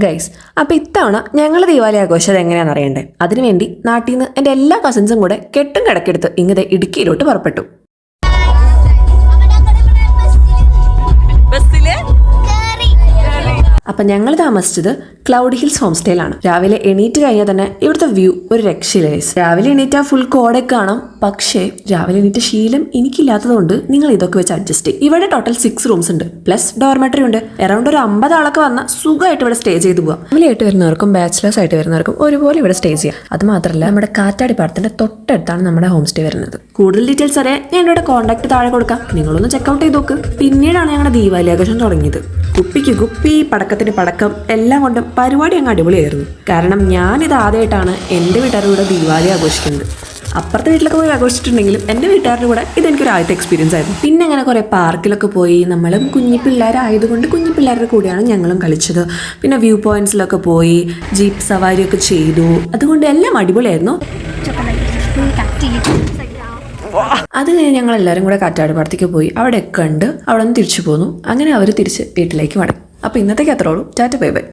Guys, അപ്പോൾ ഇത്തവണ ഞങ്ങൾ ദീപാവലി ആഘോഷം എങ്ങനെയാണെന്ന് അറിയണ്ടേ? അതിനുവേണ്ടി നാട്ടിൽ നിന്ന് എൻ്റെ എല്ലാ കസിൻസും കൂടെ കെട്ടും കിടക്കെടുത്ത് ഇങ്ങത്തെ ഇടുക്കിയിലോട്ട് പുറപ്പെട്ടു. അപ്പം ഞങ്ങൾ താമസിച്ചത് ക്ലൗഡ് ഹിൽസ് ഹോം സ്റ്റേയിലാണ്. രാവിലെ എണീറ്റ് കഴിഞ്ഞാൽ തന്നെ ഇവിടുത്തെ വ്യൂ ഒരു രക്ഷയില്ല. രാവിലെ എണീറ്റാൽ ഫുൾ കോടൊക്കെ കാണാം. പക്ഷേ രാവിലെ എണീറ്റ ശീലം എനിക്കില്ലാത്തതുകൊണ്ട് നിങ്ങൾ ഇതൊക്കെ വെച്ച് അഡ്ജസ്റ്റ് ചെയ്യും. ഇവിടെ ടോട്ടൽ 6 റൂംസ് ഉണ്ട്, പ്ലസ് ഡോർമെറ്ററി ഉണ്ട്. അറൗണ്ട് ഒരു 50 ആളൊക്കെ വന്നാൽ സുഖമായിട്ട് ഇവിടെ സ്റ്റേ ചെയ്ത് പോകാം. ഫാമിലി ആയിട്ട് വരുന്നവർക്കും ബാച്ചിലേഴ്സ് ആയിട്ട് വരുന്നവർക്കും ഒരുപോലെ ഇവിടെ സ്റ്റേ ചെയ്യാം. അത് മാത്രമല്ല, നമ്മുടെ കാറ്റാടി പാടത്തിന്റെ തൊട്ടടുത്താണ് നമ്മുടെ ഹോം സ്റ്റേ വരുന്നത്. കൂടുതൽ ഡീറ്റെയിൽസ് അറിയാൻ ഞാൻ ഇവിടെ കോൺടാക്ട് താഴെ കൊടുക്കാം. നിങ്ങളൊന്ന് ചെക്കൗട്ട് ചെയ്ത് നോക്ക്. പിന്നീടാണ് ഞങ്ങളുടെ ദീപാവലി ആഘോഷം തുടങ്ങിയത്. കുപ്പിക്ക് കുപ്പി, പടക്കത്തിന് പടക്കം, എല്ലാം കൊണ്ടും പരിപാടി അങ്ങ് അടിപൊളിയായിരുന്നു. കാരണം ഞാനിത് ആദ്യമായിട്ടാണ് എൻ്റെ വീട്ടുകാരുടെ കൂടെ ദീപാവലി ആഘോഷിക്കുന്നത്. അപ്പുറത്തെ വീട്ടിലൊക്കെ പോയി ആഘോഷിച്ചിട്ടുണ്ടെങ്കിലും എൻ്റെ വീട്ടുകാരുടെ കൂടെ ഇതെനിക്കൊരു ആദ്യത്തെ എക്സ്പീരിയൻസ് ആയിരുന്നു. പിന്നെ അങ്ങനെ കുറേ പാർക്കിലൊക്കെ പോയി. നമ്മളും കുഞ്ഞി പിള്ളേരായതുകൊണ്ട് കുഞ്ഞി പിള്ളേരുടെ കൂടെയാണ് ഞങ്ങളും കളിച്ചത്. പിന്നെ വ്യൂ പോയിന്റ്സിലൊക്കെ പോയി ജീപ്പ് സവാരിയൊക്കെ ചെയ്തു. അതുകൊണ്ട് എല്ലാം അടിപൊളിയായിരുന്നു. അത് കഴിഞ്ഞ് ഞങ്ങൾ എല്ലാവരും കൂടെ കാറ്റാടിപ്പാടത്തേക്ക് പോയി. അവിടെ കണ്ട് അവിടെ നിന്ന് തിരിച്ചു പോന്നു. അങ്ങനെ അവർ തിരിച്ച് വീട്ടിലേക്ക് മടങ്ങി. അപ്പോൾ ഇന്നത്തേക്ക് അത്രേ ഉള്ളൂ. Tata bye bye.